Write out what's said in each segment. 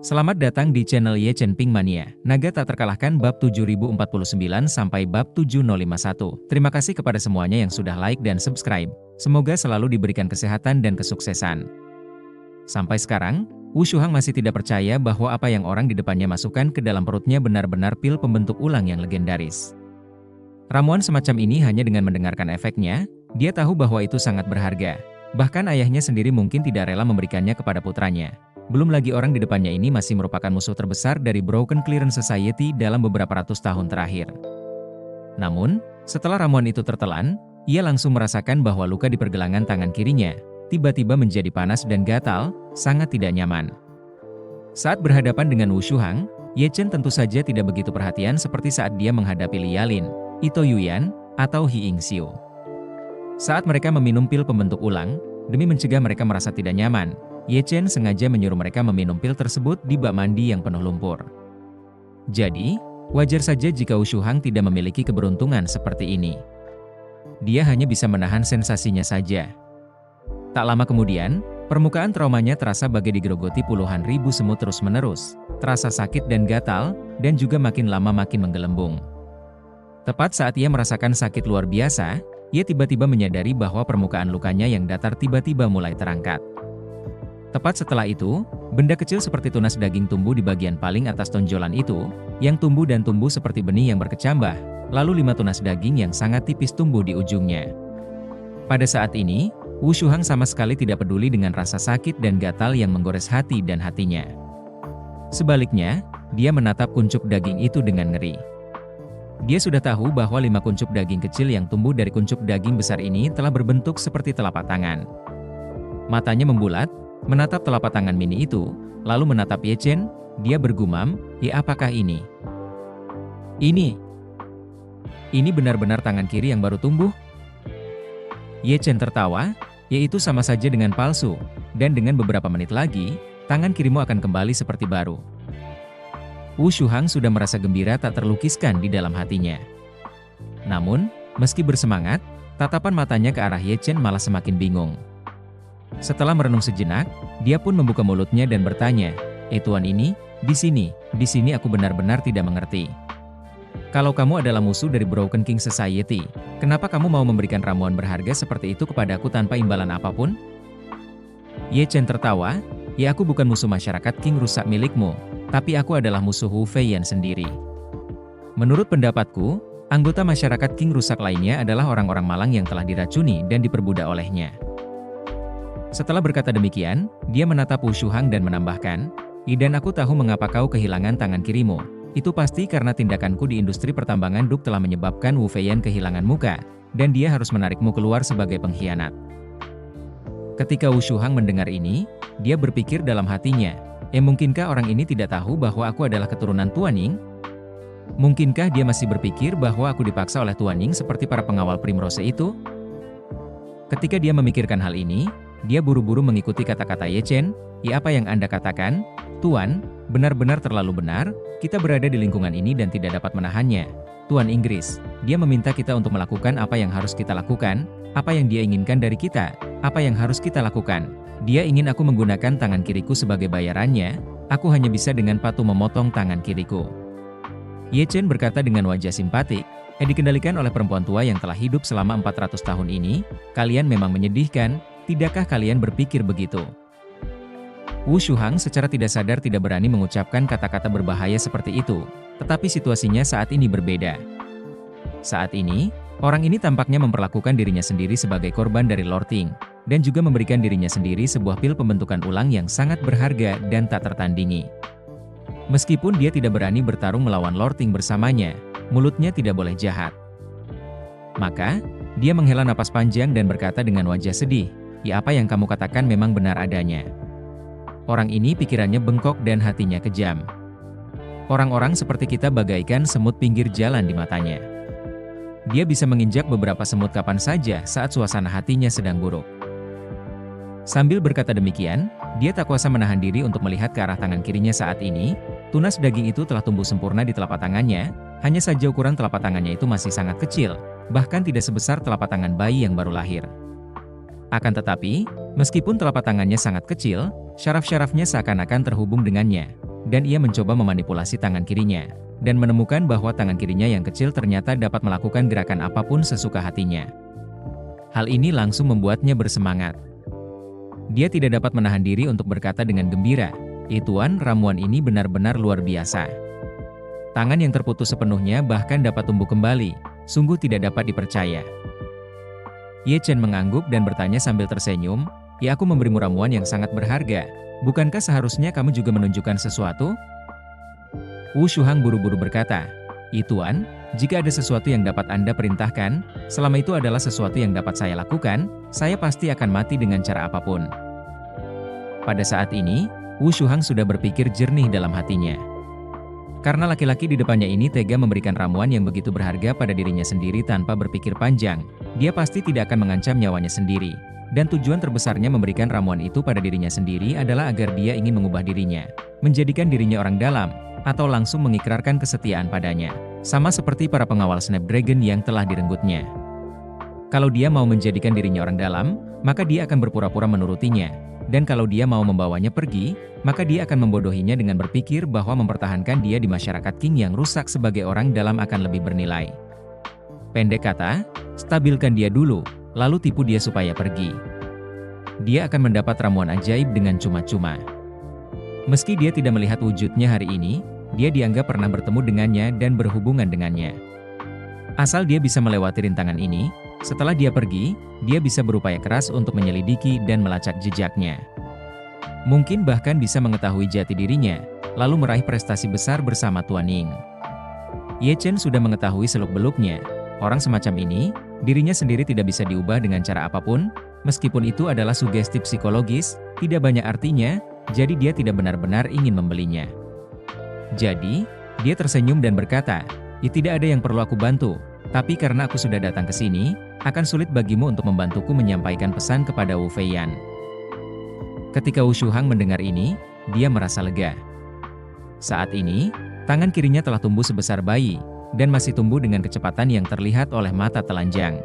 Selamat datang di channel Ye Chen Ping Mania. Naga tak terkalahkan bab 7049 sampai bab 7051. Terima kasih kepada semuanya yang sudah like dan subscribe. Semoga selalu diberikan kesehatan dan kesuksesan. Sampai sekarang, Wu Shuhang masih tidak percaya bahwa apa yang orang di depannya masukkan ke dalam perutnya benar-benar pil pembentuk ulang yang legendaris. Ramuan semacam ini hanya dengan mendengarkan efeknya, dia tahu bahwa itu sangat berharga. Bahkan ayahnya sendiri mungkin tidak rela memberikannya kepada putranya. Belum lagi orang di depannya ini masih merupakan musuh terbesar dari Broken Clearance Society dalam beberapa ratus tahun terakhir. Namun, setelah ramuan itu tertelan, ia langsung merasakan bahwa luka di pergelangan tangan kirinya tiba-tiba menjadi panas dan gatal, sangat tidak nyaman. Saat berhadapan dengan Wu Shuhang, Ye Chen tentu saja tidak begitu perhatian seperti saat dia menghadapi Li Yalin, Ito Yuyan, atau He Yingxiu. Saat mereka meminum pil pembentuk ulang, demi mencegah mereka merasa tidak nyaman, Ye Chen sengaja menyuruh mereka meminum pil tersebut di bak mandi yang penuh lumpur. Jadi, wajar saja jika Wu Shuhang tidak memiliki keberuntungan seperti ini. Dia hanya bisa menahan sensasinya saja. Tak lama kemudian, permukaan traumanya terasa bagai digerogoti puluhan ribu semut terus-menerus, terasa sakit dan gatal, dan juga makin lama makin menggelembung. Tepat saat ia merasakan sakit luar biasa, ia tiba-tiba menyadari bahwa permukaan lukanya yang datar tiba-tiba mulai terangkat. Tepat setelah itu, benda kecil seperti tunas daging tumbuh di bagian paling atas tonjolan itu, yang tumbuh dan tumbuh seperti benih yang berkecambah, lalu 5 tunas daging yang sangat tipis tumbuh di ujungnya. Pada saat ini, Wu Shuhang sama sekali tidak peduli dengan rasa sakit dan gatal yang menggores hati dan hatinya. Sebaliknya, dia menatap kuncup daging itu dengan ngeri. Dia sudah tahu bahwa 5 kuncup daging kecil yang tumbuh dari kuncup daging besar ini telah berbentuk seperti telapak tangan. Matanya membulat, menatap telapak tangan mini itu, lalu menatap Ye Chen, dia bergumam, "Ya apakah ini? Ini benar-benar tangan kiri yang baru tumbuh?" Ye Chen tertawa, "Yaitu sama saja dengan palsu, dan dengan beberapa menit lagi, tangan kirimu akan kembali seperti baru." Wu Shuhang sudah merasa gembira tak terlukiskan di dalam hatinya. Namun, meski bersemangat, tatapan matanya ke arah Ye Chen malah semakin bingung. Setelah merenung sejenak, dia pun membuka mulutnya dan bertanya, tuan ini, di sini aku benar-benar tidak mengerti. Kalau kamu adalah musuh dari Broken King Society, kenapa kamu mau memberikan ramuan berharga seperti itu kepadaku tanpa imbalan apapun?" Ye Chen tertawa, "Ya aku bukan musuh masyarakat King rusak milikmu, tapi aku adalah musuh Wu Feiyan sendiri. Menurut pendapatku, anggota masyarakat King rusak lainnya adalah orang-orang malang yang telah diracuni dan diperbudak olehnya." Setelah berkata demikian, dia menatap Wu Shuhang dan menambahkan, "Dan aku tahu mengapa kau kehilangan tangan kirimu. Itu pasti karena tindakanku di industri pertambangan Duk telah menyebabkan Wu Feiyan kehilangan muka, dan dia harus menarikmu keluar sebagai pengkhianat." Ketika Wu Shuhang mendengar ini, dia berpikir dalam hatinya, mungkinkah orang ini tidak tahu bahwa aku adalah keturunan Tuan Ying? Mungkinkah dia masih berpikir bahwa aku dipaksa oleh Tuan Ying seperti para pengawal Primrose itu?" Ketika dia memikirkan hal ini, dia buru-buru mengikuti kata-kata Ye Chen, "Ya apa yang Anda katakan, Tuan, benar-benar terlalu benar, kita berada di lingkungan ini dan tidak dapat menahannya. Tuan Inggris, dia meminta kita untuk melakukan apa yang harus kita lakukan, apa yang dia inginkan dari kita, apa yang harus kita lakukan. Dia ingin aku menggunakan tangan kiriku sebagai bayarannya, aku hanya bisa dengan patuh memotong tangan kiriku." Ye Chen berkata dengan wajah simpatik, "Dikendalikan oleh perempuan tua yang telah hidup selama 400 tahun ini, kalian memang menyedihkan. Tidakkah kalian berpikir begitu?" Wu Shuhang secara tidak sadar tidak berani mengucapkan kata-kata berbahaya seperti itu, tetapi situasinya saat ini berbeda. Saat ini, orang ini tampaknya memperlakukan dirinya sendiri sebagai korban dari Lord Ting, dan juga memberikan dirinya sendiri sebuah pil pembentukan ulang yang sangat berharga dan tak tertandingi. Meskipun dia tidak berani bertarung melawan Lord Ting bersamanya, mulutnya tidak boleh jahat. Maka, dia menghela napas panjang dan berkata dengan wajah sedih, "Ya apa yang kamu katakan memang benar adanya." Orang ini pikirannya bengkok dan hatinya kejam. Orang-orang seperti kita bagaikan semut pinggir jalan di matanya. Dia bisa menginjak beberapa semut kapan saja saat suasana hatinya sedang buruk. Sambil berkata demikian, dia tak kuasa menahan diri untuk melihat ke arah tangan kirinya saat ini. Tunas daging itu telah tumbuh sempurna di telapak tangannya, hanya saja ukuran telapak tangannya itu masih sangat kecil, bahkan tidak sebesar telapak tangan bayi yang baru lahir. Akan tetapi, meskipun telapak tangannya sangat kecil, syaraf-syarafnya seakan-akan terhubung dengannya. dan ia mencoba memanipulasi tangan kirinya, dan menemukan bahwa tangan kirinya yang kecil ternyata dapat melakukan gerakan apapun sesuka hatinya. Hal ini langsung membuatnya bersemangat. Dia tidak dapat menahan diri untuk berkata dengan gembira, Tuan, ramuan ini benar-benar luar biasa. Tangan yang terputus sepenuhnya bahkan dapat tumbuh kembali, sungguh tidak dapat dipercaya. Ye Chen mengangguk dan bertanya sambil tersenyum, aku memberimu ramuan yang sangat berharga. Bukankah seharusnya kamu juga menunjukkan sesuatu? Wu Shuhang buru-buru berkata, Tuan, jika ada sesuatu yang dapat Anda perintahkan, selama itu adalah sesuatu yang dapat saya lakukan, saya pasti akan mati dengan cara apapun. Pada saat ini, Wu Shuhang sudah berpikir jernih dalam hatinya. Karena laki-laki di depannya ini tega memberikan ramuan yang begitu berharga pada dirinya sendiri tanpa berpikir panjang, dia pasti tidak akan mengancam nyawanya sendiri. Dan tujuan terbesarnya memberikan ramuan itu pada dirinya sendiri adalah agar dia ingin mengubah dirinya, menjadikan dirinya orang dalam, atau langsung mengikrarkan kesetiaan padanya. Sama seperti para pengawal Snapdragon yang telah direnggutnya. Kalau dia mau menjadikan dirinya orang dalam, maka dia akan berpura-pura menurutinya. Dan kalau dia mau membawanya pergi, maka dia akan membodohinya dengan berpikir bahwa mempertahankan dia di masyarakat King yang rusak sebagai orang dalam akan lebih bernilai. Pendek kata, stabilkan dia dulu, lalu tipu dia supaya pergi. Dia akan mendapat ramuan ajaib dengan cuma-cuma. Meski dia tidak melihat wujudnya hari ini, dia dianggap pernah bertemu dengannya dan berhubungan dengannya. Asal dia bisa melewati rintangan ini, setelah dia pergi, dia bisa berupaya keras untuk menyelidiki dan melacak jejaknya. Mungkin bahkan bisa mengetahui jati dirinya, lalu meraih prestasi besar bersama Tuan Ying. Ye Chen sudah mengetahui seluk-beluknya. Orang semacam ini, dirinya sendiri tidak bisa diubah dengan cara apapun, meskipun itu adalah sugesti psikologis, tidak banyak artinya, jadi dia tidak benar-benar ingin membelinya. Jadi, dia tersenyum dan berkata, tidak ada yang perlu aku bantu, tapi karena aku sudah datang ke sini, akan sulit bagimu untuk membantuku menyampaikan pesan kepada Wu Feiyan. Ketika Wu Shuhang mendengar ini, dia merasa lega. Saat ini, tangan kirinya telah tumbuh sebesar bayi, dan masih tumbuh dengan kecepatan yang terlihat oleh mata telanjang.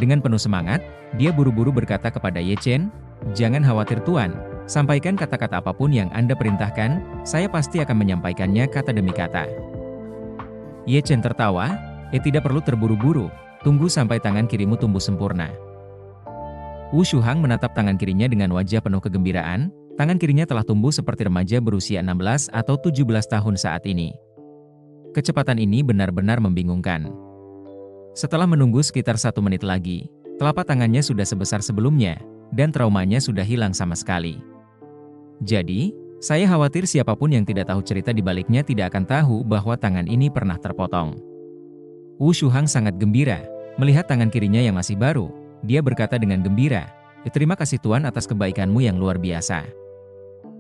Dengan penuh semangat, dia buru-buru berkata kepada Ye Chen, jangan khawatir Tuan, sampaikan kata-kata apapun yang Anda perintahkan, saya pasti akan menyampaikannya kata demi kata. Ye Chen tertawa, tidak perlu terburu-buru, tunggu sampai tangan kirimu tumbuh sempurna. Wu Shuhang menatap tangan kirinya dengan wajah penuh kegembiraan, tangan kirinya telah tumbuh seperti remaja berusia 16 atau 17 tahun saat ini. Kecepatan ini benar-benar membingungkan. Setelah menunggu sekitar 1 menit lagi, telapak tangannya sudah sebesar sebelumnya, dan traumanya sudah hilang sama sekali. Jadi, saya khawatir siapapun yang tidak tahu cerita di baliknya tidak akan tahu bahwa tangan ini pernah terpotong. Wu Shuhang sangat gembira, melihat tangan kirinya yang masih baru. Dia berkata dengan gembira, terima kasih Tuan atas kebaikanmu yang luar biasa.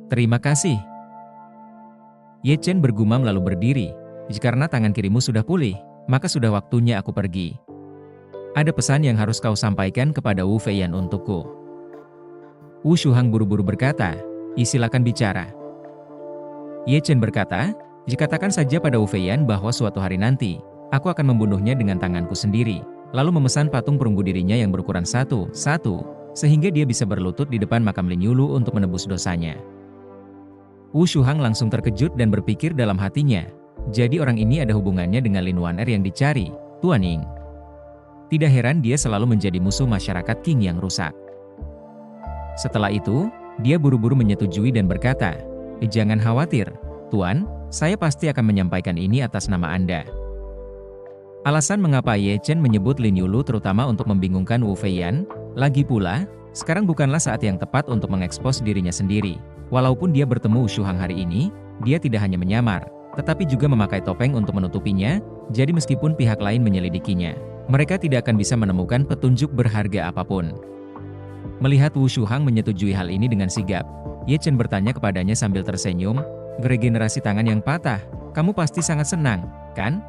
Terima kasih. Ye Chen bergumam lalu berdiri. Karena tangan kirimu sudah pulih, maka sudah waktunya aku pergi. Ada pesan yang harus kau sampaikan kepada Wu Feiyan untukku. Wu Shuhang buru-buru berkata, silakan bicara. Ye Chen berkata, katakan saja pada Wu Feiyan bahwa suatu hari nanti, aku akan membunuhnya dengan tanganku sendiri, lalu memesan patung perunggu dirinya yang berukuran 1-1, sehingga dia bisa berlutut di depan makam Lin Yulu untuk menebus dosanya. Wu Shuhang langsung terkejut dan berpikir dalam hatinya, jadi orang ini ada hubungannya dengan Lin Waner yang dicari, Tuan Ying. Tidak heran dia selalu menjadi musuh masyarakat King yang rusak. Setelah itu, dia buru-buru menyetujui dan berkata, jangan khawatir, Tuan, saya pasti akan menyampaikan ini atas nama Anda. Alasan mengapa Ye Chen menyebut Lin Yulu terutama untuk membingungkan Wu Feiyan, lagi pula, sekarang bukanlah saat yang tepat untuk mengekspos dirinya sendiri. Walaupun dia bertemu Wu Shuhang hari ini, dia tidak hanya menyamar, tetapi juga memakai topeng untuk menutupinya, jadi meskipun pihak lain menyelidikinya, mereka tidak akan bisa menemukan petunjuk berharga apapun. Melihat Wu Shuhang menyetujui hal ini dengan sigap, Ye Chen bertanya kepadanya sambil tersenyum, regenerasi tangan yang patah, kamu pasti sangat senang, kan?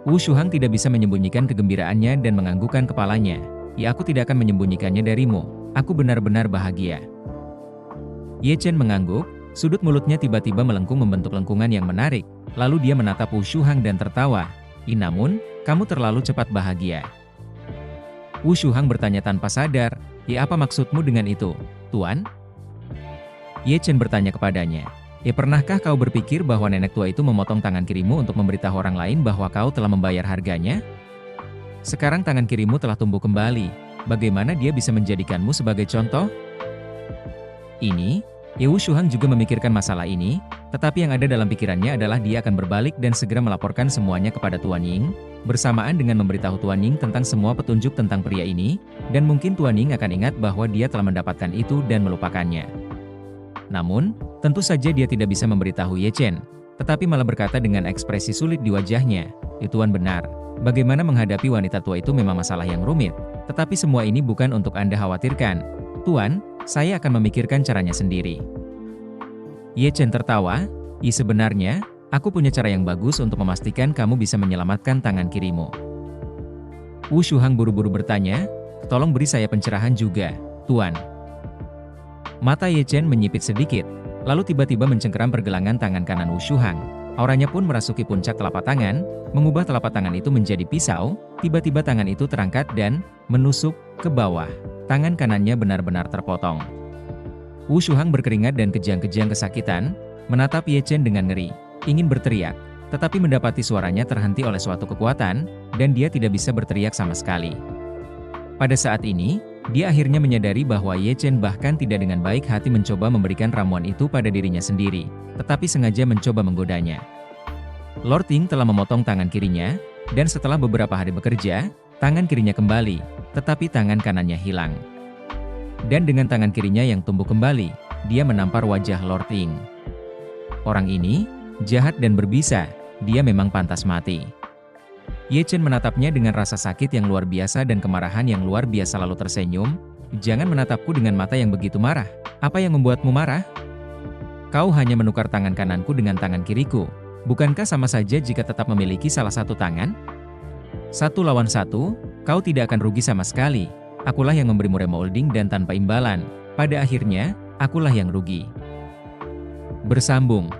Wu Shuhang tidak bisa menyembunyikan kegembiraannya dan menganggukkan kepalanya, aku tidak akan menyembunyikannya darimu, aku benar-benar bahagia. Ye Chen mengangguk. Sudut mulutnya tiba-tiba melengkung membentuk lengkungan yang menarik, lalu dia menatap Wu Shuhang dan tertawa. Namun, kamu terlalu cepat bahagia. Wu Shuhang bertanya tanpa sadar, apa maksudmu dengan itu, Tuan? Ye Chen bertanya kepadanya, Pernahkah kau berpikir bahwa nenek tua itu memotong tangan kirimu untuk memberitahu orang lain bahwa kau telah membayar harganya? Sekarang tangan kirimu telah tumbuh kembali. Bagaimana dia bisa menjadikanmu sebagai contoh? Ini, Ye Wushuhang juga memikirkan masalah ini, tetapi yang ada dalam pikirannya adalah dia akan berbalik dan segera melaporkan semuanya kepada Tuan Ying, bersamaan dengan memberitahu Tuan Ying tentang semua petunjuk tentang pria ini, dan mungkin Tuan Ying akan ingat bahwa dia telah mendapatkan itu dan melupakannya. Namun, tentu saja dia tidak bisa memberitahu Ye Chen, tetapi malah berkata dengan ekspresi sulit di wajahnya, Tuan benar, bagaimana menghadapi wanita tua itu memang masalah yang rumit, tetapi semua ini bukan untuk Anda khawatirkan. Tuan, saya akan memikirkan caranya sendiri. Ye Chen tertawa, sebenarnya, aku punya cara yang bagus untuk memastikan kamu bisa menyelamatkan tangan kirimu. Wushuhang buru-buru bertanya, tolong beri saya pencerahan juga, Tuan. Mata Ye Chen menyipit sedikit, lalu tiba-tiba mencengkeram pergelangan tangan kanan Wushuhang. Auranya pun merasuki puncak telapak tangan, mengubah telapak tangan itu menjadi pisau, tiba-tiba tangan itu terangkat dan menusuk ke bawah. Tangan kanannya benar-benar terpotong. Wushuhang berkeringat dan kejang-kejang kesakitan, menatap Ye Chen dengan ngeri, ingin berteriak, tetapi mendapati suaranya terhenti oleh suatu kekuatan, dan dia tidak bisa berteriak sama sekali. Pada saat ini, dia akhirnya menyadari bahwa Ye Chen bahkan tidak dengan baik hati mencoba memberikan ramuan itu pada dirinya sendiri, tetapi sengaja mencoba menggodanya. Lord Ying telah memotong tangan kirinya, dan setelah beberapa hari bekerja, tangan kirinya kembali, tetapi tangan kanannya hilang. Dan dengan tangan kirinya yang tumbuh kembali, dia menampar wajah Lord Ying. Orang ini, jahat dan berbisa, dia memang pantas mati. Ye Chen menatapnya dengan rasa sakit yang luar biasa dan kemarahan yang luar biasa lalu tersenyum, jangan menatapku dengan mata yang begitu marah, apa yang membuatmu marah? Kau hanya menukar tangan kananku dengan tangan kiriku, bukankah sama saja jika tetap memiliki salah satu tangan? 1 lawan 1, kau tidak akan rugi sama sekali. Akulah yang memberimu remolding dan tanpa imbalan. Pada akhirnya, akulah yang rugi. Bersambung.